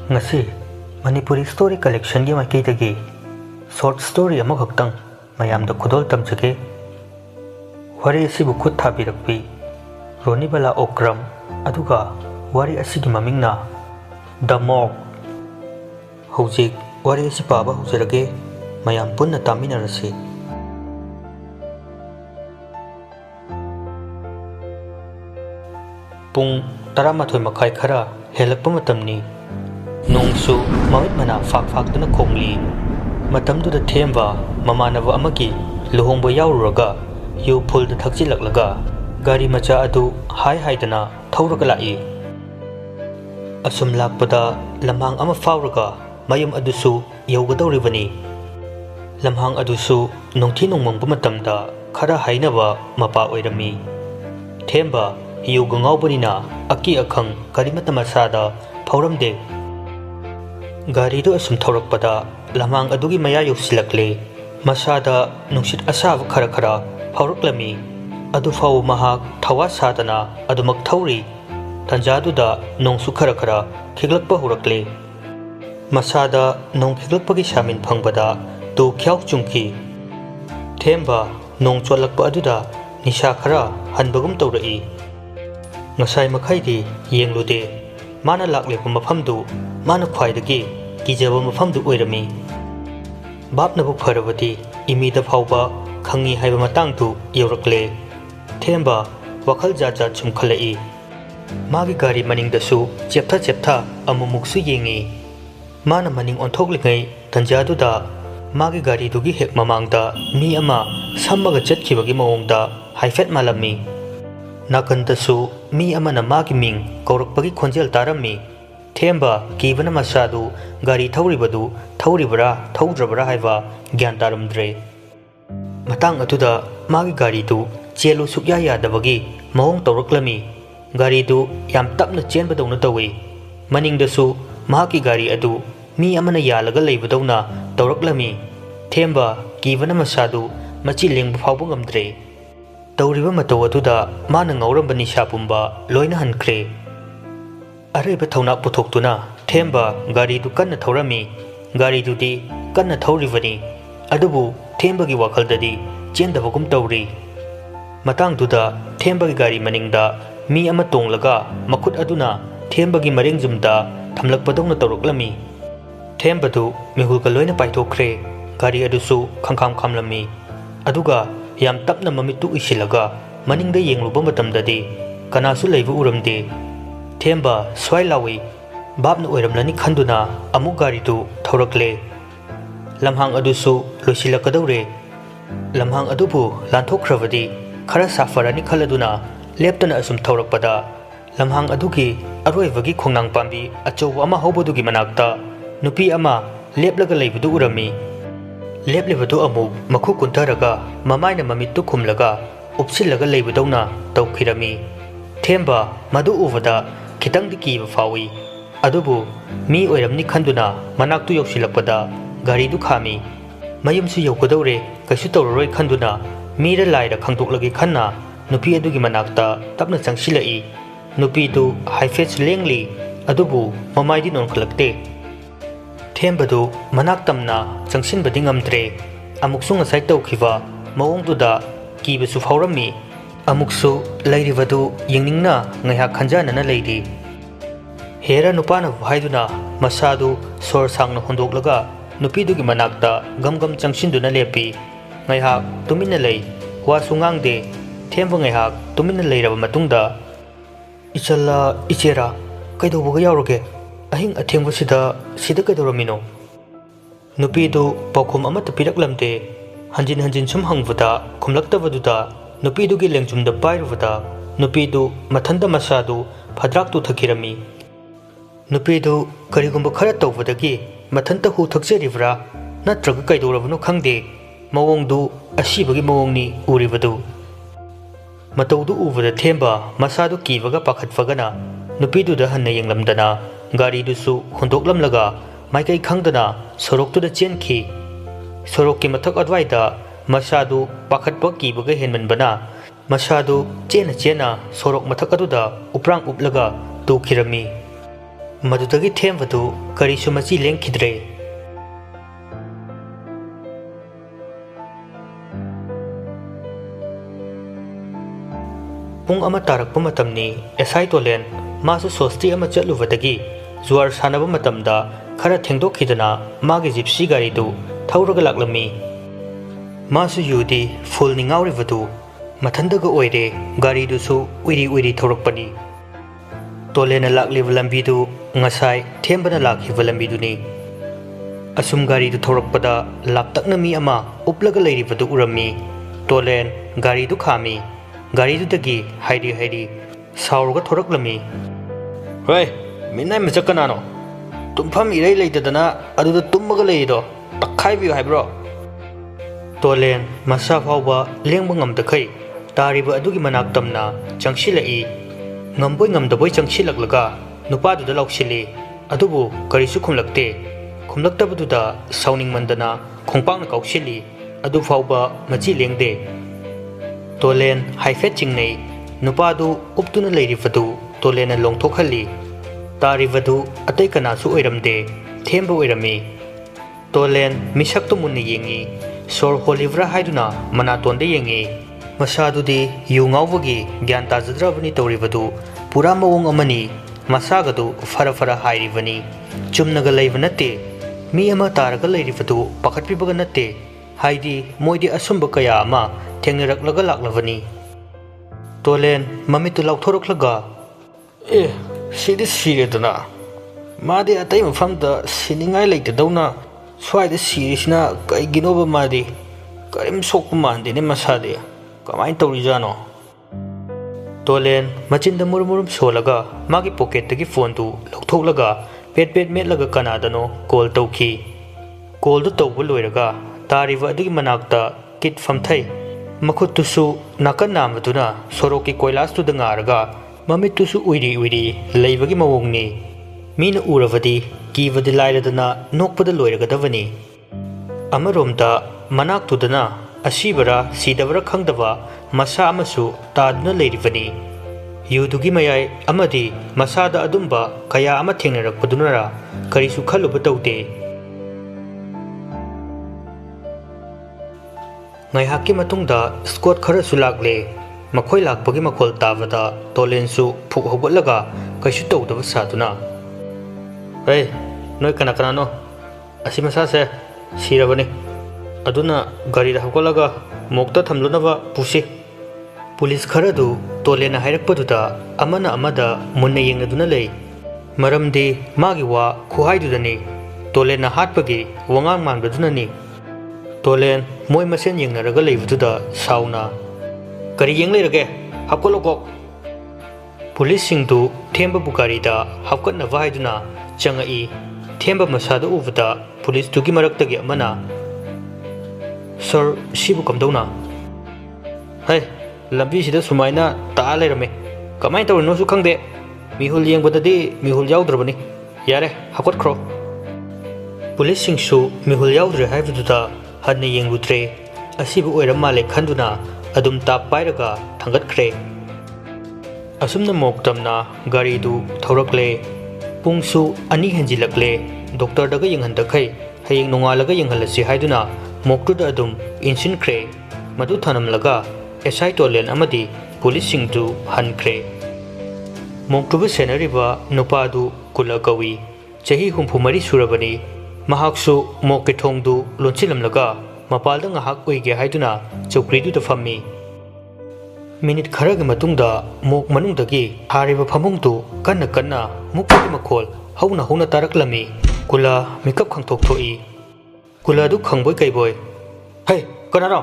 ngasi Manipuri story collection gi maikitagi short story amakhaktang mayamda khudol tamjage wari asibu khut thabirakpi Ronibala Okram aduga wari asigi mamingna The Morgue. Hojik wari asi paba hujrage mayam punna taminarasi. Pung 12 makai khara helakpa matamni nongsu mamit mana fak duna khongli matamdu da themba mamanava amagi luhongba yaururaga yu phul da thakjilaklaga gari macha adu hai dana thauraga lai asum lakpada lamhang ama fauraga mayum adusu yaugadawribani lamhang adusu nongthi nongmangba matamda khara hainaba mapa oirami themba yu gangawbanina aki akhang karimata masada phauramde gari do asum thaurakpada lamang adugi maya yosilakle masada nungsit asava khara phauruklami adu fau mahak thawa sadana adumak thauri tanjaduda nongsu khara khiglakpa hurakle masada nong khiglakpagi shamin phangbada tu khyau chungki themba nong cholakpa aduda nisha khara hanbagum tawrai ngasai makhaidi yenglude mana laklepa mafamdu mana khwaidagi kijaba mafamdu oirami bapnabu pharabati imida phauba khangi haiba matangtu yaurakle themba wakhal jaja chumkhalai magi gari maningdasu cheptha amumuksu yengi mana maning onthoklingai tanjaduda magi gari dugi hek mamangda mi ama sammaga chatkibagi mawongda haifet malami nakandasu mi amana magi ming kaurakpagi khonjel tarami themba kibana masadu gari thauribadu thauribara thaudrabara haiba gyan taramdre matang atuda magi gari du chelu sukya yadabagi mawong tawraklami gari du yam tapna chenbadawna tawi maningdasu mahaki gari adu mi amana yalaga leibadawna tawraklami themba kibana masadu machi lengba phawba ngamdre tawriba mataw aduda mana ngaurambani shapumba loina hankre areba thawna puthoktuna themba gari du kanna thawrami gari du di kanna thawribani adubu themba gi wakhaldadi chendabagum tawri matang duda themba gi gari maningda mi ama tonglaga makhut aduna themba gi marengjumda thamlakpadawna tawraklami themba du mihulka loina paithokre gari adusu khangkham khamlami aduga yam tapna mamitu isilaga maningda yengluba matamdadi kanasu leibu uramde themba swai lawi babna oiramlani khanduna amu gari du thaurakle lamhang adusu loisilakadawre lamhang adubu lanthokravadi khara safarani khaladuna leptana asum thaurakpada lamhang adugi aroibagi khongnang pambi achow ama hobodugi manakta nupi ama leplaga leibudu urami leplebadu amu makhu kuntaraga mamaina mamittu khumlaga upsilaga leibudawna tawkhirami themba madu uvada khitangdi kiba fawi adubu mi oiramni khanduna manaktu yausilakpada gari du khami mayumsu yaugadawre kaisu tawraroi khanduna mira laira khangdoklagi khanna nupi adugi manakta tapna changsilai nupi du haifet lengli adubu mamaidi nonkhulakte thembadu manak tamna changsinbadi ngamdre amuksu ngasai tawkhiba mawongduda kibasu phawrami amuksu leiribadu yengningna ngaiha khanjanana leidi hera nupana haiduna masadu sor sangna hondoklaga nupidugi manakta gamgam changsinduna lepi ngaiha tumina lei wasu ngangde themba ngaiha tumina leiraba matungda ichalla ichera kaidobuga yaurage ahing athengbasida sida kaidoramino nupidu paukhum amata piraklamde hanjin sum hangbuda khumlaktabaduda nupidugi lengjumda pairubada nupidu mathanda masadu phadraktu thakirami nupidu karigumba khara tawbadagi mathanta hu thakjeribra natraga kaidorabunu khangde mawongdu asibagi mawongni uribadu matawdu ubada themba masadu kibaga pakhatfagana nupiduda hanna yenglamdana gari dusu hondoklamlaga maikai khangdana soroktuda chenki sorokki mathak adwaida masadu pakhatpa kibaga henmanbana masadu chena sorok mathak aduda uprang uplaga tukhirami ꯃꯗꯨꯗꯒꯤ ꯊꯦꯝꯕꯗꯨ ꯀꯔꯤꯁꯨ ꯃꯆꯤ ꯂꯦꯡꯈꯤꯗ꯭ꯔꯦ꯫ ꯄꯨꯡ ꯑꯃ ꯇꯥꯔꯛꯄ ꯃꯇꯝꯅꯤ ASI ꯇꯣꯂꯦꯟ ꯃꯥꯁꯨ ꯁꯣꯁꯇꯤ ꯑꯃ ꯆꯠꯂꯨꯕꯗꯒꯤ ꯖꯨꯋꯥꯔ ꯁꯥꯟꯅꯕ ꯃꯇꯝꯗ ꯈꯔ ꯊꯦꯡꯗꯣꯛꯈꯤꯗꯅ ꯃꯥꯒꯤ ꯖꯤꯞꯁꯤ ꯒꯥꯔꯤꯗꯨ ꯊꯧꯔꯒ ꯂꯥꯛꯂꯝꯃꯤ꯫ ꯃꯥꯁꯨ ꯌꯨꯗꯤ ꯐꯨꯜꯅꯤ ꯉꯥꯎꯔꯤꯕꯗꯨ ꯃꯊꯟꯗꯒ ꯑꯣꯏꯔꯦ ꯒꯥꯔꯤꯗꯨꯁꯨ ꯎꯏꯔꯤ ꯎꯏꯔꯤ ꯊꯧꯔꯛꯄꯅꯤ꯫ ꯇꯣꯂꯦꯟꯅ ꯂꯥꯛꯂꯤꯕ ꯂꯝꯕꯤꯗꯨ ꯉꯁꯥꯏ ꯊꯦꯝꯕꯅ ꯂꯥꯛꯈꯤꯕ ꯂꯝꯕꯤꯗꯨꯅꯤ꯫ ꯑꯁꯨꯝ ꯒꯥꯔꯤꯗꯨ ꯊꯧꯔꯛꯄꯗ ꯂꯥꯞꯇꯛꯅ ꯃꯤ ꯑꯃ ꯎꯞꯂꯒ ꯂꯩꯔꯤꯕꯗꯨ ꯎꯔꯝꯃꯤ꯫ ꯇꯣꯂꯦꯟ ꯒꯥꯔꯤꯗꯨ ꯈꯥꯝꯃꯤ꯫ ꯒꯥꯔꯤꯗꯨꯗꯒꯤ ꯍꯥꯏꯔꯤ ꯍꯥꯏꯔꯤ ꯁꯥꯎꯔꯒ ꯊꯣꯔꯛꯂꯝꯃꯤ꯫ ꯍꯣꯏ ꯃꯤꯠꯅꯥꯏ ꯃꯆꯛ ꯀꯅꯥꯅꯣ? ꯇꯨꯝꯐꯝ ꯏꯔꯩ ꯂꯩꯇꯗꯅ ꯑꯗꯨꯗ ꯇꯨꯝꯃꯒ ꯂꯩꯔꯤꯗꯣ ꯇꯛꯈꯥꯏꯕꯤꯌꯨ ꯍꯥꯏꯕ꯭ꯔꯣ? ꯇꯣꯂꯦꯟ ꯃꯁꯥ ꯐꯥꯎꯕ ꯂꯦꯡꯕ ꯉꯝꯗꯈꯩ ꯇꯥꯔꯤꯕ ꯑꯗꯨꯒꯤ ꯃꯅꯥꯛ ꯇꯝꯅ ꯆꯪꯁꯤꯜꯂꯛꯏ꯫ ꯉꯝꯕꯣꯏ ꯉꯝꯗꯕꯣꯏ ꯆꯪꯁꯤꯜꯂꯛꯂꯒ ꯅꯨꯄꯥꯗꯨꯗ ꯂꯥꯎꯁꯤꯜꯂꯤ꯫ ꯑꯗꯨꯕꯨ ꯀꯔꯤꯁꯨ ꯈꯨꯝꯂꯛꯇꯦ꯫ ꯈꯨꯝꯂꯛꯇꯕꯗꯨꯗ ꯁꯥꯎꯅꯤꯡꯃꯟꯗꯅ ꯈꯣꯡꯄꯥꯛꯅ ꯀꯥꯎꯁꯤꯜꯂꯤ꯫ ꯑꯗꯨ ꯐꯥꯎꯕ ꯃꯆꯤ ꯂꯦꯡꯗꯦ꯫ ꯇꯣꯂꯦꯟ ꯍꯥꯏꯐꯦꯠ ꯆꯤꯡꯅꯩ꯫ ꯅꯨꯄꯥꯗꯨ ꯎꯞꯇꯨꯅ ꯂꯩꯔꯤꯕꯗꯨ ꯇꯣꯂꯦꯟꯅ ꯂꯣꯡꯊꯣꯛꯍꯜꯂꯤ꯫ ꯇꯥꯔꯤꯕꯗꯨ ꯑꯇꯩ ꯀꯅꯥꯁꯨ ꯑꯣꯏꯔꯝꯗꯦ, ꯊꯦꯝꯕ ꯑꯣꯏꯔꯝꯃꯤ꯫ ꯇꯣꯂꯦꯟ ꯃꯤꯁꯛꯇꯨ ꯃꯨꯟꯅ ꯌꯦꯡꯉꯤ꯫ ꯁꯣꯔ ꯍꯣꯜꯂꯤꯕ꯭ꯔꯥ ꯍꯥꯏꯗꯨꯅ ꯃꯅꯥꯇꯣꯟꯗ ꯌꯦꯡꯉꯤ꯫ ꯃꯁꯥꯗꯨꯗꯤ ꯌꯨ ꯉꯥꯎꯕꯒꯤ ꯒ꯭ꯌꯥꯟ ꯇꯥꯖꯗ꯭ꯔꯕꯅꯤ ꯇꯧꯔꯤꯕꯗꯨ ꯄꯨꯔꯥ ꯃꯑꯣꯡ ꯑꯃꯅꯤ꯫ ꯃꯁꯥꯒꯗꯨ ꯐꯔ ꯐꯔ ꯍꯥꯏꯔꯤꯕꯅꯤ꯫ ꯆꯨꯝꯅꯒ ꯂꯩꯕ ꯅꯠꯇꯦ꯫ ꯃꯤ ꯑꯃ ꯇꯥꯔꯒ ꯂꯩꯔꯤꯕꯗꯨ ꯄꯥꯈꯠꯄꯤꯕꯒ ꯅꯠꯇꯦ꯫ ꯍꯥꯏꯗꯤ ꯃꯣꯏꯗꯤ ꯑꯁꯨꯝꯕ ꯀꯌꯥ ꯑꯃ ꯊꯦꯡꯅꯔꯛꯂꯒ ꯂꯥꯛꯂꯕꯅꯤ꯫ ꯇꯣꯂꯦꯟ ꯃꯃꯤꯠꯇꯨ ꯂꯥꯎꯊꯣꯔꯛꯂꯒ ꯁꯤꯗꯤ ꯁꯤꯔꯦꯗꯅ ꯃꯥꯗꯤ ꯑꯇꯩ ꯃꯐꯝꯗ ꯁꯤꯅꯤꯡꯉꯥꯏ ꯂꯩꯇꯗꯧꯅ ꯁ꯭ꯋꯥꯏꯗ ꯁꯤꯔꯤꯁꯤꯅ ꯀꯩꯒꯤꯅꯣꯕ? ꯃꯥꯗꯤ ꯀꯔꯤꯝ ꯁꯣꯛꯄ ꯃꯥꯟꯗꯦꯅꯦ ꯃꯁꯥꯗꯤ ꯀꯃꯥꯏꯅ ꯇꯧꯔꯤꯖꯥꯠꯅꯣ? ꯇꯣꯂꯦꯟ ꯃꯆꯤꯟꯗ ꯃꯨꯔꯨꯝ ꯃꯨꯔꯨꯝ ꯁꯣꯜꯂꯒ ꯃꯥꯒꯤ ꯄꯣꯀꯦꯠꯇꯒꯤ ꯐꯣꯟꯗꯨ ꯂꯧꯊꯣꯛꯂꯒ ꯄꯦꯠ ꯄꯦꯠ ꯃꯦꯠꯂꯒ ꯀꯅꯥꯗꯅꯣ ꯀꯣꯜ ꯇꯧꯈꯤ꯫ ꯀꯣꯜꯗꯨ ꯇꯧꯕ ꯂꯣꯏꯔꯒ ꯇꯥꯔꯤꯕ ꯑꯗꯨꯒꯤ ꯃꯅꯥꯛꯇ ꯀꯤꯠ ꯐꯝꯊꯩ꯫ ꯃꯈꯨꯠꯇꯨꯁꯨ ꯅꯥꯀꯟ ꯅꯥꯝꯕꯗꯨꯅ ꯁꯣꯔꯣꯛꯀꯤ ꯀꯣꯏꯂꯥꯁꯇꯨꯗ ꯉꯥꯔꯒ ꯃꯃꯤꯠꯇꯨꯁꯨ ꯎꯏꯔꯤ ꯎꯏꯔꯤ ꯂꯩꯕꯒꯤ ꯃꯑꯣꯡꯅꯤ꯫ ꯃꯤꯅ ꯎꯔꯕꯗꯤ ꯀꯤꯕꯗꯤ ꯂꯥꯏꯔꯗꯅ ꯅꯣꯛꯄꯗ ꯂꯣꯏꯔꯒꯗꯕꯅꯤ꯫ ꯑꯃꯔꯣꯝꯗ ꯃꯅꯥꯛꯇꯨꯗꯅ ꯑꯁꯤꯕꯔꯥ ꯁꯤꯗꯕꯔꯥ ꯈꯪꯗꯕ ꯃꯁꯥ ꯑꯃꯁꯨ ꯇꯥꯗꯨꯅ ꯂꯩꯔꯤꯕꯅꯤ꯫ ꯌꯨꯗꯨꯒꯤ ꯃꯌꯥꯏ ꯑꯃꯗꯤ ꯃꯁꯥꯗ ꯑꯗꯨꯝꯕ ꯀꯌꯥ ꯑꯃ ꯊꯦꯡꯅꯔꯛꯄꯗꯨꯅꯔꯥ ꯀꯔꯤꯁꯨ ꯈꯜꯂꯨꯕ ꯇꯧꯗꯦ꯫ ꯉꯥꯏꯍꯥꯛꯀꯤ ꯃꯇꯨꯡꯗ ꯁ꯭ꯀꯣꯠ ꯈꯔꯁꯨ ꯂꯥꯛꯂꯦ꯫ ꯃꯈꯣꯏ ꯂꯥꯛꯄꯒꯤ ꯃꯈꯣꯜ ꯇꯥꯕꯗ ꯇꯣꯂꯦꯟꯁꯨ ꯐꯨꯛ ꯍꯧꯒꯠꯂꯒ ꯀꯩꯁꯨ ꯇꯧꯗꯕ ꯁꯥꯗꯨꯅ ꯅꯣꯏ ꯀꯅꯥ ꯀꯅꯥꯅꯣ? ꯑꯁꯤ ꯃꯁꯥꯁꯦ ꯁꯤꯔꯕꯅꯤ꯫ ꯑꯗꯨꯅ ꯒꯥꯔꯤꯗ ꯍꯧꯒꯠꯂꯒ ꯃꯣꯛꯇ ꯊꯝꯂꯨꯅꯕ ꯄꯨꯁꯤ꯫ ꯄꯨꯂꯤꯁ ꯈꯔꯗꯨ ꯇꯣꯂꯦꯟꯅ ꯍꯥꯏꯔꯛꯄꯗꯨꯗ ꯑꯃꯅ ꯑꯃꯗ ꯃꯨꯟꯅ ꯌꯦꯡꯅꯗꯨꯅ ꯂꯩ꯫ ꯃꯔꯝꯗꯤ ꯃꯥꯒꯤ ꯋꯥ ꯈꯨꯍꯥꯏꯗꯨꯗꯅꯤ꯫ ꯇꯣꯂꯦꯟꯅ ꯍꯥꯠꯄꯒꯤ ꯋꯥꯉꯥꯡ ꯃꯥꯟꯕꯗꯨꯅꯅꯤ꯫ ꯇꯣꯂꯦꯟ ꯃꯣꯏ ꯃꯁꯦꯟ ꯌꯦꯡꯅꯔꯒ ꯂꯩꯕꯗꯨꯗ ꯁꯥꯎꯅ ꯀꯔꯤ ꯌꯦꯡ ꯂꯩꯔꯒꯦ? ꯍꯥꯞꯀꯠꯂꯣ ꯀꯣꯛ! ꯄꯨꯂꯤꯁꯁꯤꯡꯗꯨ ꯊꯦꯝꯕꯕꯨ ꯒꯥꯔꯤꯗ ꯍꯥꯞꯀꯠꯅꯕ ꯍꯥꯏꯗꯨꯅ ꯆꯪꯉꯛꯏ꯫ ꯊꯦꯝꯕ ꯃꯁꯥꯗ ꯎꯕꯗ ꯄꯨꯂꯤꯁꯇꯨꯒꯤ ꯃꯔꯛꯇꯒꯤ ꯑꯃꯅ ꯁꯔ ꯁꯤꯕꯨ ꯀꯝꯗꯧꯅ? ꯂꯝꯕꯤꯁꯤꯗ ꯁꯨꯃꯥꯏꯅ ꯇꯥ ꯂꯩꯔꯝꯃꯦ, ꯀꯃꯥꯏꯅ ꯇꯧꯔꯤꯅꯣꯁꯨ ꯈꯪꯗꯦ꯫ ꯃꯤꯍꯨꯜ ꯌꯦꯡꯕꯗꯗꯤ ꯃꯤꯍꯨꯜ ꯌꯥꯎꯗ꯭ꯔꯕꯅꯤ꯫ ꯌꯥꯔꯦ ꯍꯥꯞꯀꯠꯈ꯭ꯔꯣ꯫ ꯄꯨꯂꯤꯁꯁꯤꯡꯁꯨ ꯃꯤꯍꯨꯜ ꯌꯥꯎꯗ꯭ꯔꯦ ꯍꯥꯏꯕꯗꯨꯗ ꯍꯟꯅ ꯌꯦꯡꯂꯨꯗ꯭ꯔꯦ꯫ ꯑꯁꯤꯕ ꯑꯣꯏꯔ ꯃꯥꯜꯂꯦ ꯈꯟꯗꯨꯅ ꯑꯗꯨꯝ ꯇꯥꯞ ꯄꯥꯏꯔꯒ ꯊꯥꯡꯒꯠꯈ꯭ꯔꯦ꯫ ꯑꯁꯨꯝꯅ ꯃꯣꯛ ꯇꯝꯅ ꯒꯥꯔꯤꯗꯨ ꯊꯧꯔꯛꯂꯦ꯫ ꯄꯨꯡꯁꯨ 2 ꯍꯦꯟꯖꯤꯜꯂꯛꯂꯦ꯫ ꯗꯣꯛꯇꯔꯗꯒ ꯌꯦꯡꯍꯟꯗꯈꯩ ꯍꯌꯦꯡ ꯅꯣꯡꯉꯥꯜꯂꯒ ꯌꯦꯡꯍꯜꯂꯁꯤ ꯍꯥꯏꯗꯨꯅ ꯃꯣꯛꯇꯨꯗ ꯑꯗꯨꯝ ꯏꯟꯁꯤꯟꯈ꯭ꯔꯦ꯫ ꯃꯗꯨ ꯊꯅꯝꯂꯒ ꯑꯦꯁꯥꯏ ꯇꯣꯂꯦꯟ ꯑꯃꯗꯤ ꯄꯨꯂꯤꯁꯁꯤꯡꯗꯨ ꯍꯟꯈ꯭ꯔꯦ꯫ ꯃꯣꯛꯇꯨꯕꯨ ꯁꯦꯟꯅꯔꯤꯕ ꯅꯨꯄꯥꯗꯨ ꯀꯨꯂ ꯀꯧꯏ꯫ ꯆꯍꯤ 64 ꯁꯨꯔꯕꯅꯤ꯫ ꯃꯍꯥꯛꯁꯨ ꯃꯣꯛꯀꯤ ꯊꯣꯡꯗꯨ ꯂꯣꯟꯁꯤꯜꯂꯝꯂꯒ ꯃꯄꯥꯜꯗ ꯉꯥꯏꯍꯥꯛ ꯎꯏꯒꯦ ꯍꯥꯏꯗꯨꯅ ꯆꯧꯀ꯭ꯔꯤꯗꯨꯗ ꯐꯝꯃꯤ꯫ ꯃꯤꯅꯤꯠ ꯈꯔꯒꯤ ꯃꯇꯨꯡꯗ ꯃꯣꯛ ꯃꯅꯨꯡꯗꯒꯤ ꯊꯥꯔꯤꯕ ꯐꯃꯨꯡꯗꯨ ꯀꯟꯅ ꯀꯟꯅ ꯃꯨꯛꯄꯒꯤ ꯃꯈꯣꯜ ꯍꯧꯅ ꯍꯧꯅ ꯇꯥꯔꯛꯂꯝꯃꯤ꯫ ꯀꯨꯂ ꯃꯤꯀꯞ ꯈꯪꯊꯣꯛ ꯊꯣꯛꯏ꯫ ꯀꯨꯂꯗꯨ ꯈꯪꯕꯣꯏ ꯀꯩꯕꯣꯏ ꯀꯅꯥꯅꯣ?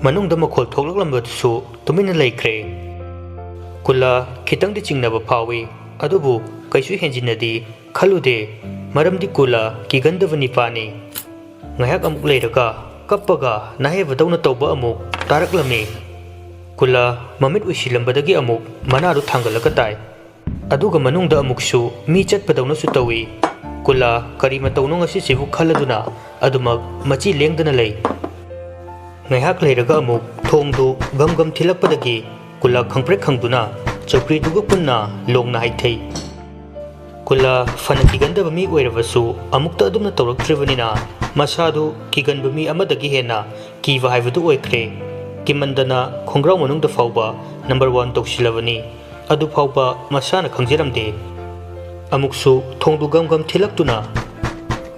ꯃꯅꯨꯡꯗ ꯃꯈꯣꯜ ꯊꯣꯛꯂꯛꯂꯝꯕꯗꯨꯁꯨ ꯇꯨꯃꯤꯟꯅ ꯂꯩꯈ꯭ꯔꯦ꯫ ꯀꯨꯂ ꯈꯤꯇꯪꯗꯤ ꯆꯤꯡꯅꯕ ꯐꯥꯎꯏ꯫ ꯑꯗꯨꯕꯨ ꯀꯩꯁꯨ ꯍꯦꯟꯖꯤꯟꯅꯗꯤ ꯈꯜꯂꯨꯗꯦ꯫ ꯃꯔꯝꯗꯤ ꯀꯨꯂ ꯀꯤꯒꯟꯗꯕ ꯅꯤꯄꯥꯅꯤ꯫ ꯉꯥꯏꯍꯥꯛ ꯑꯃꯨꯛ ꯂꯩꯔꯒ ꯀꯞꯄꯒ ꯅꯥꯍꯦꯕꯗꯧꯅ ꯇꯧꯕ ꯑꯃꯨꯛ ꯇꯥꯔꯛꯂꯝꯃꯤ꯫ ꯀꯨꯂ ꯃꯃꯤꯠ ꯎꯏꯁꯤꯜꯂꯝꯕꯗꯒꯤ ꯑꯃꯨꯛ ꯃꯅꯥꯗꯨ ꯊꯥꯡꯒꯠꯂꯒ ꯇꯥꯏ꯫ ꯑꯗꯨꯒ ꯃꯅꯨꯡꯗ ꯑꯃꯨꯛꯁꯨ ꯃꯤ ꯆꯠꯄꯗꯧꯅꯁꯨ ꯇꯧꯏ꯫ ꯀꯨꯂ ꯀꯔꯤ ꯃꯇꯧꯅꯣ ꯉꯁꯤꯁꯤꯕꯨ ꯈꯜꯂꯗꯨꯅ ꯑꯗꯨꯃꯛ ꯃꯆꯤ ꯂꯦꯡꯗꯅ ꯂꯩ꯫ ꯉꯥꯏꯍꯥꯛ ꯂꯩꯔꯒ ꯑꯃꯨꯛ ꯊꯣꯡꯗꯨ ꯒꯝ ꯒꯝ ꯊꯤꯜꯂꯛꯄꯗꯒꯤ ꯀꯨꯂ ꯈꯪꯄ꯭ꯔꯦꯛ ꯈꯪꯗꯨꯅ ꯆꯧꯀ꯭ꯔꯤꯗꯨꯒ ꯄꯨꯟꯅ ꯂꯣꯡꯅ ꯍꯥꯏꯊꯩ꯫ ꯀꯨꯂꯥ ꯐꯅ ꯀꯤꯒꯟꯗꯕ ꯃꯤ ꯑꯣꯏꯔꯕꯁꯨ ꯑꯃꯨꯛꯇ ꯑꯗꯨꯝꯅ ꯇꯧꯔꯛꯇ꯭ꯔꯤꯕꯅꯤꯅ ꯃꯁꯥꯗꯨ ꯀꯤꯒꯟꯕ ꯃꯤ ꯑꯃꯗꯒꯤ ꯍꯦꯟꯅ ꯀꯤꯕ ꯍꯥꯏꯕꯗꯨ ꯑꯣꯏꯈ꯭ꯔꯦ꯫ ꯀꯤꯃꯟꯗꯅ ꯈꯣꯡꯒ꯭ꯔꯥꯎ ꯃꯅꯨꯡꯗ ꯐꯥꯎꯕ ꯅꯝꯕꯔ 1 ꯇꯧꯁꯤꯜꯂꯕꯅꯤ꯫ ꯑꯗꯨ ꯐꯥꯎꯕ ꯃꯁꯥꯅ ꯈꯪꯖꯔꯝꯗꯦ꯫ ꯑꯃꯨꯛꯁꯨ ꯊꯣꯡꯗꯨ ꯒꯝ ꯊꯤꯜꯂꯛꯇꯨꯅ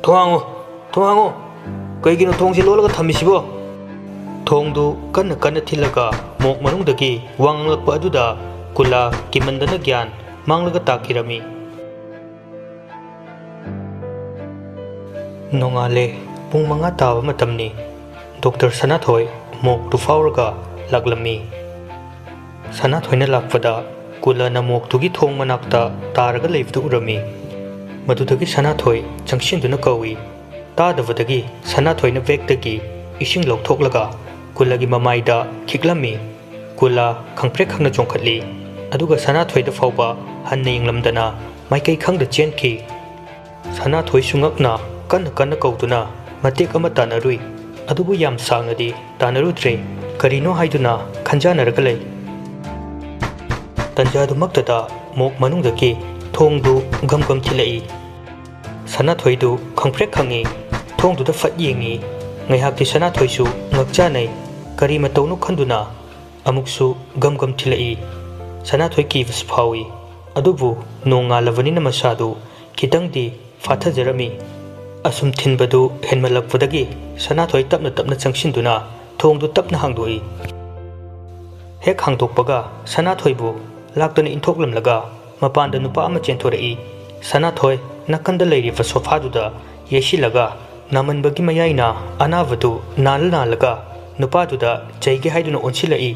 "ꯊꯣꯡ ꯍꯥꯡꯉꯣ, ꯊꯣꯡ ꯍꯥꯡꯉꯣ, ꯀꯩꯒꯤꯅꯣ ꯊꯣꯡꯁꯦ ꯂꯣꯜꯂꯒ ꯊꯝꯃꯤꯁꯤꯕꯣ?" ꯊꯣꯡꯗꯨ ꯀꯟꯅ ꯀꯟꯅ ꯊꯤꯜꯂꯒ ꯃꯣꯛ ꯃꯅꯨꯡꯗꯒꯤ ꯋꯥ ꯉꯥꯡꯂꯛꯄ ꯑꯗꯨꯗ ꯀꯨꯂꯥ ꯀꯤꯃꯟꯗꯅ ꯒ꯭ꯌꯥꯟ ꯃꯥꯡꯂꯒ ꯇꯥꯈꯤꯔꯝꯃꯤ꯫ ꯅꯣꯡꯉꯥꯜꯂꯦ, ꯄꯨꯡ 5 ꯇꯥꯕ ꯃꯇꯝꯅꯤ꯫ ꯗꯣꯛꯇꯔ ꯁꯅꯥꯊꯣꯏ ꯃꯣꯛꯇꯨ ꯐꯥꯎꯔꯒ ꯂꯥꯛꯂꯝꯃꯤ꯫ ꯁꯅꯥꯊꯣꯏꯅ ꯂꯥꯛꯄꯗ ꯀꯨꯂꯥꯅ ꯃꯣꯛꯇꯨꯒꯤ ꯊꯣꯡ ꯃꯅꯥꯛꯇ ꯇꯥꯔꯒ ꯂꯩꯕꯗꯨ ꯎꯔꯝꯃꯤ꯫ ꯃꯗꯨꯗꯒꯤ ꯁꯅꯥꯊꯣꯏ ꯆꯪꯁꯤꯟꯗꯨꯅ ꯀꯧꯏ꯫ ꯇꯥꯗꯕꯗꯒꯤ ꯁꯅꯥꯊꯣꯏꯅ ꯕꯦꯒꯇꯒꯤ ꯏꯁꯤꯡ ꯂꯧꯊꯣꯛꯂꯒ ꯀꯨꯂꯥꯒꯤ ꯃꯃꯥꯏꯗ ꯈꯤꯛꯂꯝꯃꯤ꯫ ꯀꯨꯂꯥ ꯈꯪꯄ꯭ꯔꯦꯛ ꯈꯪꯅ ꯆꯣꯡꯈꯠꯂꯤ꯫ ꯑꯗꯨꯒ ꯁꯅꯥꯊꯣꯏꯗ ꯐꯥꯎꯕ ꯍꯟꯅ ꯌꯦꯡꯂꯝꯗꯅ ꯃꯥꯏꯀꯩ ꯈꯪꯗ ꯆꯦꯟꯈꯤ꯫ ꯁꯅꯥꯊꯣꯏꯁꯨ ꯉꯛꯅ ꯀꯟꯅ ꯀꯟꯅ ꯀꯧꯗꯨꯅ ꯃꯇꯦꯛ ꯑꯃ ꯇꯥꯟꯅꯔꯨꯏ꯫ ꯑꯗꯨꯕꯨ ꯌꯥꯝ ꯁꯥꯡꯅꯗꯤ ꯇꯥꯟꯅꯔꯨꯗ꯭ꯔꯦ꯫ ꯀꯔꯤꯅꯣ ꯍꯥꯏꯗꯨꯅ ꯈꯟꯖꯥꯟꯅꯔꯒ ꯂꯩ꯫ ꯇꯟꯖꯥꯗꯨꯃꯛꯇꯗ ꯃꯣꯛ ꯃꯅꯨꯡꯗꯒꯤ ꯊꯣꯡꯗꯨ ꯒꯝ ꯊꯤꯜꯂꯛꯏ꯫ ꯁꯅꯥꯊꯣꯏꯗꯨ ꯈꯪꯄ꯭ꯔꯦꯛ ꯈꯪꯉꯤ꯫ ꯊꯣꯡꯗꯨꯗ ꯐꯠ ꯌꯦꯡꯉꯤ꯫ ꯉꯥꯏꯍꯥꯛꯇꯤ ꯁꯅꯥꯊꯣꯏꯁꯨ ꯉꯛꯆꯥꯅꯩ꯫ ꯀꯔꯤ ꯃꯇꯧꯅꯣ ꯈꯟꯗꯨꯅ ꯑꯃꯨꯛꯁꯨ ꯒꯝ ꯊꯤꯜꯂꯛꯏ꯫ ꯁꯅꯥꯊꯣꯏ ꯀꯤꯕꯁꯨ ꯐꯥꯎꯏ꯫ ꯑꯗꯨꯕꯨ ꯅꯣꯡꯉꯥꯜꯂꯕꯅꯤꯅ ꯃꯁꯥꯗꯨ ꯈꯤꯇꯪꯗꯤ ꯐꯥꯊꯖꯔꯝꯃꯤ꯫ ꯑꯁꯨꯝ ꯊꯤꯟꯕꯗꯨ ꯍꯦꯟꯃꯜꯂꯛꯄꯗꯒꯤ ꯁꯅꯥꯊꯣꯏ ꯇꯞꯅ ꯇꯞꯅ ꯆꯪꯁꯤꯟꯗꯨꯅ ꯊꯣꯡꯗꯨ ꯇꯞꯅ ꯍꯥꯡꯗꯣꯛꯏ꯫ ꯍꯦꯛ ꯍꯥꯡꯗꯣꯛꯄꯒ ꯁꯅꯥꯊꯣꯏꯕꯨ ꯂꯥꯛꯇꯨꯅ ꯏꯟꯊꯣꯛꯂꯝꯂꯒ ꯃꯄꯥꯟꯗ ꯅꯨꯄꯥ ꯑꯃ ꯆꯦꯟꯊꯣꯔꯛꯏ꯫ ꯁꯅꯥꯊꯣꯏ ꯅꯥꯀꯟꯗ ꯂꯩꯔꯤꯕ ꯁꯣꯐꯥꯗꯨꯗ ꯌꯩꯁꯤꯜꯂꯒ ꯅꯥꯃꯟꯕꯒꯤ ꯃꯌꯥꯏꯅ ꯑꯅꯥꯕꯗꯨ ꯅꯥꯜꯂꯒ ꯅꯨꯄꯥꯗꯨꯗ ꯆꯩꯒꯦ ꯍꯥꯏꯗꯨꯅ ꯑꯣꯟꯁꯤꯜꯂꯛꯏ꯫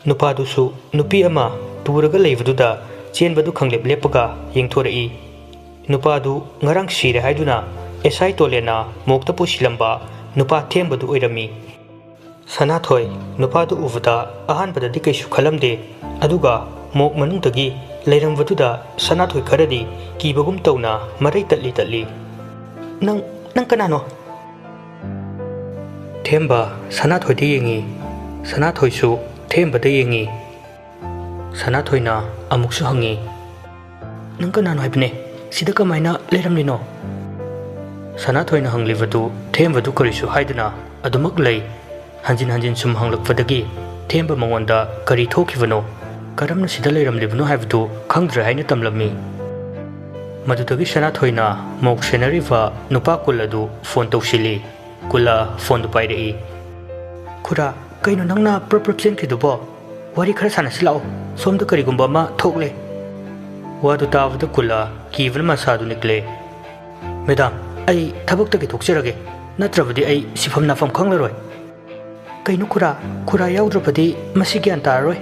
ꯅꯨꯄꯥꯗꯨꯁꯨ ꯅꯨꯄꯤ ꯑꯃ ꯇꯨꯔꯒ ꯂꯩꯕꯗꯨꯗ ꯆꯦꯟꯕꯗꯨ ꯈꯪꯂꯦꯞ ꯂꯦꯞꯄꯒ ꯌꯦꯡꯊꯣꯔꯛꯏ꯫ ꯅꯨꯄꯥꯗꯨ ꯉꯔꯥꯡ ꯁꯤꯔꯦ ꯍꯥꯏꯗꯨꯅ ꯑꯦꯁꯥꯏ ꯇꯣꯂꯦꯅ ꯃꯣꯛꯇ ꯄꯨꯁꯤꯜꯂꯝꯕ ꯅꯨꯄꯥ ꯊꯦꯝꯕꯗꯨ ꯑꯣꯏꯔꯝꯃꯤ꯫ ꯁꯅꯥꯊꯣꯏ ꯅꯨꯄꯥꯗꯨ ꯎꯕꯗ ꯑꯍꯥꯟꯕꯗꯗꯤ ꯀꯩꯁꯨ ꯈꯜꯂꯝꯗꯦ꯫ ꯑꯗꯨꯒ ꯃꯣꯛ ꯃꯅꯨꯡꯗꯒꯤ ꯂꯩꯔꯝꯕꯗꯨꯗ ꯁꯅꯥꯊꯣꯏ ꯈꯔꯗꯤ ꯀꯤꯕꯒꯨꯝ ꯇꯧꯅ ꯃꯔꯩ ꯇꯠꯂꯤ꯫ "ꯅꯪ ꯀꯅꯥꯅꯣ?" ꯊꯦꯝꯕ ꯁꯅꯥꯊꯣꯏꯗ ꯌꯦꯡꯉꯤ꯫ ꯁꯅꯥꯊꯣꯏꯁꯨ ꯊꯦꯝꯕꯗ ꯌꯦꯡꯉꯤ꯫ ꯁꯅꯥꯊꯣꯏꯅ ꯑꯃꯨꯛꯁꯨ ꯍꯪꯉꯤ, "ꯅꯪ ꯀꯅꯥꯅꯣ ꯍꯥꯏꯕꯅꯦ? ꯁꯤꯗ ꯀꯃꯥꯏꯅ ꯂꯩꯔꯝꯂꯤꯅꯣ?" ꯁꯅꯥꯊꯣꯏꯅ ꯍꯪꯂꯤꯕꯗꯨ ꯊꯦꯝꯕꯗꯨ ꯀꯔꯤꯁꯨ ꯍꯥꯏꯗꯨꯅ ꯑꯗꯨꯃꯛ ꯂꯩ꯫ ꯍꯟꯖꯤꯟ ꯍꯟꯖꯤꯟ ꯁꯨꯝ ꯍꯪꯂꯛꯄꯗꯒꯤ ꯊꯦꯝꯕ ꯃꯉꯣꯟꯗ ꯀꯔꯤ ꯊꯣꯛꯈꯤꯕꯅꯣ, ꯀꯔꯝꯅ ꯁꯤꯗ ꯂꯩꯔꯝꯂꯤꯕꯅꯣ ꯍꯥꯏꯕꯗꯨ ꯈꯪꯗ꯭ꯔꯦ ꯍꯥꯏꯅ ꯇꯝꯂꯝꯃꯤ꯫ ꯃꯗꯨꯗꯒꯤ ꯁꯅꯥꯊꯣꯏꯅ ꯃꯣꯛ ꯁꯦꯟꯅꯔꯤꯕ ꯅꯨꯄꯥ ꯀꯨꯂꯥꯗꯨ ꯐꯣꯟ ꯇꯧꯁꯤꯜꯂꯤ꯫ ꯀꯨꯂꯥ ꯐꯣꯟꯗꯨ ꯄꯥꯏꯔꯛꯏ꯫ "ꯈꯨꯔꯥ, ꯀꯩꯅꯣ ꯅꯪꯅ ꯄ꯭ꯔꯞ ꯆꯦꯟꯈ꯭ꯔꯤꯗꯨꯕꯣ? ꯋꯥꯔꯤ ꯈꯔ ꯁꯥꯟꯅꯁꯤ ꯂꯥꯛꯑꯣ, ꯁꯣꯝꯗ ꯀꯔꯤꯒꯨꯝꯕ ꯑꯃ ꯊꯣꯛꯂꯦ." ꯋꯥꯗꯨ ꯇꯥꯕꯗ ꯀꯨꯂꯥ ꯀꯤꯕꯅ ꯃꯁꯥꯗꯨ ꯅꯤꯛꯂꯦ꯫ "ꯃꯦꯗꯥꯝ, ꯑꯩ ꯊꯕꯛꯇꯒꯤ ꯊꯣꯛꯆꯔꯒꯦ, ꯅꯠꯇ꯭ꯔꯕꯗꯤ ꯑꯩ ꯁꯤꯐꯝ ꯅꯥꯐꯝ ꯈꯪꯂꯔꯣꯏ." "ꯀꯩꯅꯣ ꯈꯨꯔꯥ ꯌꯥꯎꯗ꯭ꯔꯕꯗꯤ ꯃꯁꯤ ꯒ꯭ꯌꯥꯟ ꯇꯥꯔꯔꯣꯏ.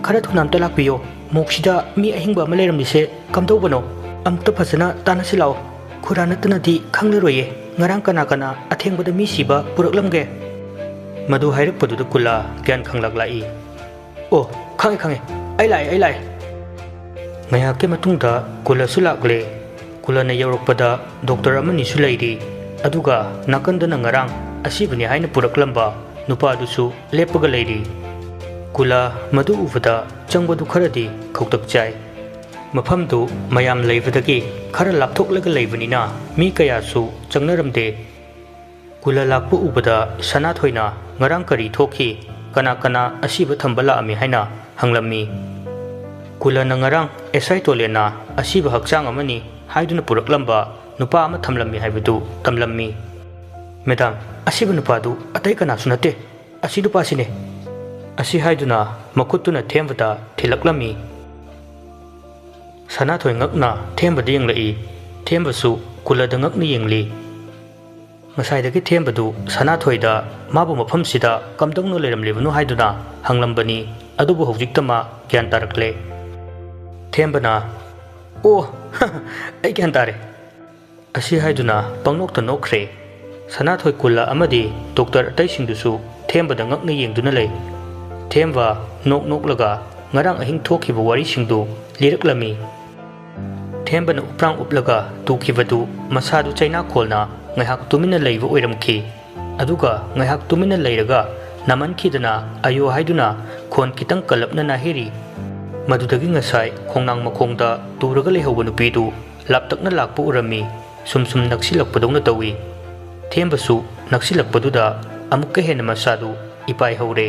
ꯈꯔ ꯊꯨꯅ ꯑꯝꯇ ꯂꯥꯛꯄꯤꯌꯣ. ꯃꯣꯛꯁꯤꯗ ꯃꯤ ꯑꯍꯤꯡꯕ ꯑꯃ ꯂꯩꯔꯝꯂꯤꯁꯦ ꯀꯝꯗꯧꯕꯅꯣ? ꯑꯃꯨꯛꯇ ꯐꯖꯅ ꯇꯥꯟꯅꯁꯤ ꯂꯥꯛꯑꯣ. ꯈꯨꯔꯥ ꯅꯠꯇꯅꯗꯤ ꯈꯪꯂꯔꯣꯏꯌꯦ ꯉꯔꯥꯡ ꯀꯅꯥ ꯑꯊꯦꯡꯕꯗ ꯃꯤ ꯁꯤꯕ ꯄꯨꯔꯛꯂꯝꯒꯦ." ꯃꯗꯨ ꯍꯥꯏꯔꯛꯄꯗꯨꯗ ꯀꯨꯂꯥ ꯒ꯭ꯌꯥꯟ ꯈꯪꯂꯛꯂꯛꯏ꯫ "ꯑꯣ, ꯈꯪꯉꯦ, ꯑꯩ ꯂꯥꯛꯑꯦ." ꯉꯥꯏꯍꯥꯛꯀꯤ ꯃꯇꯨꯡꯗ ꯀꯨꯂꯥꯁꯨ ꯂꯥꯛꯂꯦ꯫ ꯀꯨꯂꯥꯅ ꯌꯧꯔꯛꯄꯗ ꯗꯣꯛꯇꯔ ꯑꯃꯅꯤꯁꯨ ꯂꯩꯔꯤ꯫ ꯑꯗꯨꯒ ꯅꯥꯀꯟꯗꯅ ꯉꯔꯥꯡ ꯑꯁꯤꯕꯅꯤ ꯍꯥꯏꯅ ꯄꯨꯔꯛꯂꯝꯕ ꯅꯨꯄꯥꯗꯨꯁꯨ ꯂꯦꯞꯄꯒ ꯂꯩꯔꯤ꯫ ꯀꯨꯂꯥ ꯃꯗꯨ ꯎꯕꯗ ꯆꯪꯕꯗꯨ ꯈꯔꯗꯤ ꯈꯧꯇꯛ ꯆꯥꯏ꯫ ꯃꯐꯝꯗꯨ ꯃꯌꯥꯝ ꯂꯩꯕꯗꯒꯤ ꯈꯔ ꯂꯥꯞꯊꯣꯛꯂꯒ ꯂꯩꯕꯅꯤꯅ ꯃꯤ ꯀꯌꯥꯁꯨ ꯆꯪꯅꯔꯝꯗꯦ꯫ ꯀꯨꯂꯥ ꯂꯥꯛꯄ ꯎꯕꯗ ꯁꯅꯥꯊꯣꯏꯅ ꯉꯔꯥꯡ ꯀꯔꯤ ꯊꯣꯛꯈꯤ, ꯀꯅꯥ ꯑꯁꯤꯕ ꯊꯝꯕ ꯂꯥꯛꯑꯝꯃꯤ ꯍꯥꯏꯅ ꯍꯪꯂꯝꯃꯤ꯫ ꯀꯨꯂꯥꯅ ꯉꯔꯥꯡ ꯑꯦꯁꯥꯏ ꯇꯣꯂꯦꯅ ꯑꯁꯤꯕ ꯍꯛꯆꯥꯡ ꯑꯃꯅꯤ ꯍꯥꯏꯗꯨꯅ ꯄꯨꯔꯛꯂꯝꯕ ꯅꯨꯄꯥ ꯑꯃ ꯊꯝꯂꯝꯃꯤ ꯍꯥꯏꯕꯗꯨ ꯇꯝꯂꯝꯃꯤ꯫ "ꯃꯦꯗꯥꯝ, ꯑꯁꯤꯕ ꯅꯨꯄꯥꯗꯨ ꯑꯇꯩ ꯀꯅꯥꯁꯨ ꯅꯠꯇꯦ, ꯑꯁꯤ ꯅꯨꯄꯥꯁꯤꯅꯦ." ꯑꯁꯤ ꯍꯥꯏꯗꯨꯅ ꯃꯈꯨꯠꯇꯨꯅ ꯊꯦꯝꯕꯗ ꯊꯤꯜꯂꯛꯂꯝꯃꯤ꯫ ꯁꯅꯥꯊꯣꯏ ꯉꯛꯅ ꯊꯦꯝꯕꯗ ꯌꯦꯡꯂꯛꯏ꯫ ꯊꯦꯝꯕꯁꯨ ꯀꯨꯂꯥꯗ ꯉꯛꯅ ꯌꯦꯡꯂꯤ꯫ ꯉꯁꯥꯏꯗꯒꯤ ꯊꯦꯝꯕꯗꯨ ꯁꯅꯥꯊꯣꯏꯗ ꯃꯥꯕꯨ ꯃꯐꯝꯁꯤꯗ ꯀꯝꯗꯧꯅ ꯂꯩꯔꯝꯂꯤꯕꯅꯣ ꯍꯥꯏꯗꯨꯅ ꯍꯪꯂꯝꯕꯅꯤ꯫ ꯑꯗꯨꯕꯨ ꯍꯧꯖꯤꯛꯇ ꯃꯥ ꯒ꯭ꯌꯥꯟ ꯇꯥꯔꯛꯂꯦ꯫ ꯊꯦꯝꯕꯅ "ꯑꯣ, ꯑꯩ ꯒ꯭ꯌꯥꯟ ꯇꯥꯔꯦ." ꯑꯁꯤ ꯍꯥꯏꯗꯨꯅ ꯄꯪꯅꯣꯛꯇ ꯅꯣꯛꯈ꯭ꯔꯦ꯫ ꯁꯅꯥꯊꯣꯏ, ꯀꯨꯂꯥ ꯑꯃꯗꯤ ꯗꯣꯛꯇꯔ ꯑꯇꯩꯁꯤꯡꯗꯨꯁꯨ ꯊꯦꯝꯕꯗ ꯉꯛꯅ ꯌꯦꯡꯗꯨꯅ ꯂꯩ꯫ ꯊꯦꯝꯕ ꯅꯣꯛꯂꯒ ꯉꯔꯥꯡ ꯑꯍꯤꯡ ꯊꯣꯛꯈꯤꯕ ꯋꯥꯔꯤꯁꯤꯡꯗꯨ ꯂꯤꯔꯛꯂꯝꯃꯤ꯫ ꯊꯦꯝꯕꯅ ꯎꯞꯔꯥꯡ ꯎꯞꯂꯒ ꯇꯨꯈꯤꯕꯗꯨ ꯃꯁꯥꯗꯨ ꯆꯩꯅꯥꯈꯣꯜꯅ ꯉꯥꯏꯍꯥꯛ ꯇꯨꯃꯤꯟꯅ ꯂꯩꯕ ꯑꯣꯏꯔꯝꯈꯤ꯫ ꯑꯗꯨꯒ ꯉꯥꯏꯍꯥꯛ ꯇꯨꯃꯤꯟꯅ ꯂꯩꯔꯒ ꯅꯥꯃꯟꯈꯤꯗꯅ ꯑꯌꯣ ꯍꯥꯏꯗꯨꯅ ꯈꯣꯟ ꯈꯤꯇꯪ ꯀꯜꯂꯞꯅ ꯅꯥꯍꯦꯔꯤ꯫ ꯃꯗꯨꯗꯒꯤ ꯉꯁꯥꯏ ꯈꯣꯡꯅꯥꯡ ꯃꯈꯣꯡꯗ ꯇꯨꯔꯒ ꯂꯩꯍꯧꯕ ꯅꯨꯄꯤꯗꯨ laptakna lakpa urami sum naksilakpadongna tawi thembasu naksilakpaduda amukka hena masadu ipai hore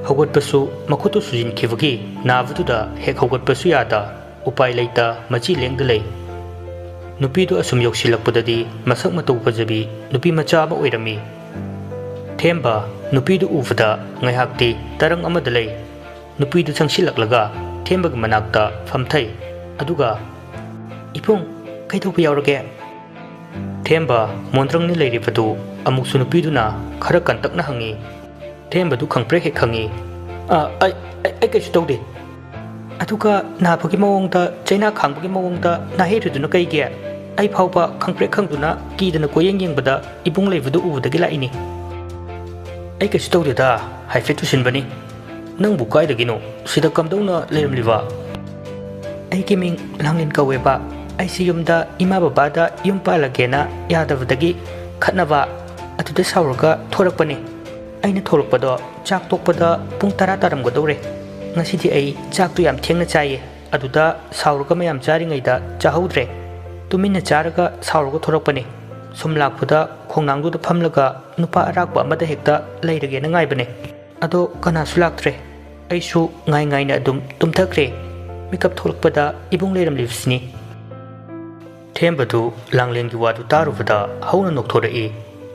haugatpasu makhutu sujinkhibagi navaduda hek haugatpasu yada upai leita machi lengda lei nupidu asum yoksilakpadadi masak matau pajabi nupi macha ama oirami themba nupidu uvada ngaihakti tarang amada lei nupidu changsilaklaga thembagi manakta famthai aduga ipung kaithopa yaurage themba mondrangni leiribadu amuksu nupiduna khara kantakna hangi thembadu khangpre he khangi ai kaisu tawde aduga nabagi mawongda chaina khangbagi mawongda naheruduna kaige ai phawba khangpre khangduna kidana koyeng yengbada ibung leibadu ubudagi laini ai kaisu tawdeda haifetu sinbani nangbu kaidagino sida kamdawna leiramliwa aigi ming langlin kaweba aisi yumda ima babada yum palagena yadavadagi khatnaba atuda sauraga thorakpani aina thorakpado chak tokpada pung 10 taramgadore ngasidi ai chak tu yam thengna chaye aduda sauraga mayam chari ngaida chahaudre tuminna charaga sauraga thorakpani sumlakpuda khongnangduda phamlaga nupa arakpa amada hekta leirage na ngaibane ado kana sulaktre aisu ngai ngai na dum tumthakre mikap tholakpada ibung leiram livsni thembadu langlengi wadu tarubada hauna nokthore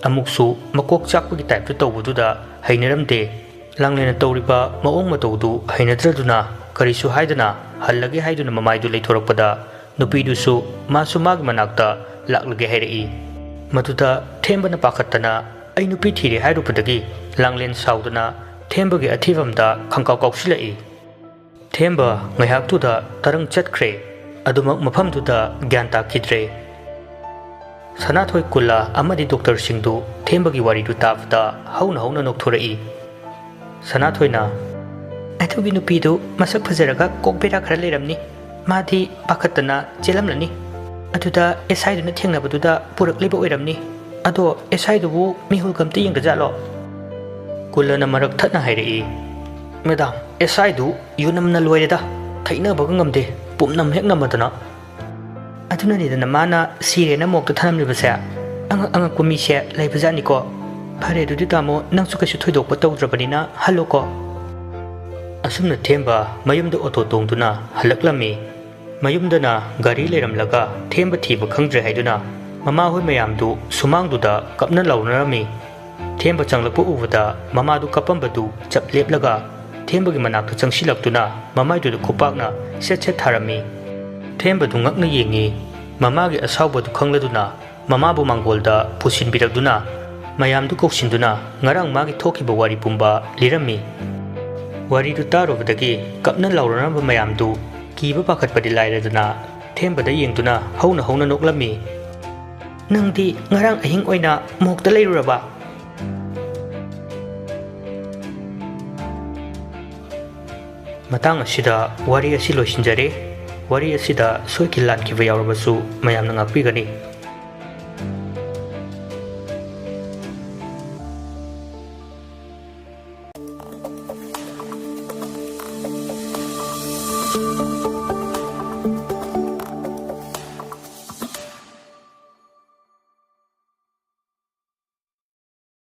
amuksu makok chakpagi type tu tawbududa hainaramde langlena tawriba maong matawdu hainadraduna karisu haidana hallage haiduna mamaidu leithorakpada nupidusu masu mag manakta laklage hairei maduda thembana pakhatana ai nupi thire hairupadagi langlen saudana thembagi athivamda khangkaw kawsilai themba ngaihaktuda tarang chatkre adumak mafamduda gyan takidre sanathoi kula amadi doctor singdu thembagi waridu tafda hauna nokthorei sanathoina athugi nupidu masak phajaraga kokbera khara leiramni madi pakhatana chelamlani aduda esai duna thengnabaduda purakliba oiramni ado esai dubu mihul kamti yengda jalo kulana marak thatna hairei madam esai du yunamna loireda thaina baga ngamde pumnam hek namadana aduna ni dana mana sirena mokta thanamlibase anga kumise leibajani ko phare du damo nangsu kasu thoidok patawdrabanina hallo ko asumna themba mayumda auto tongduna halaklami mayumdana gari leiramlaga themba thiba khangdre haiduna mama hoi mayamdu sumangduda kapna lawnarami themba changlakpu ubada mama du kapambadu chap leplaga thembagi manakta changsilaktuna mamaidu khupakna set tharami thembadu ngakna yengi mamagi asawbadu khangladuna mamabu mangolda pusinbirakduna mayamdu koksinduna ngarang magi thokiba wari pumba lirami wari du tarobadagi kapna lauranaba mayamdu kiba pakhatpadi lairaduna thembada yengduna hauna noklami nangdi ngarang ahing oina mokta leiruraba matang asida wari asi loisinjare wari asida soikilan kiba yaurabasu mayamna ngakpigani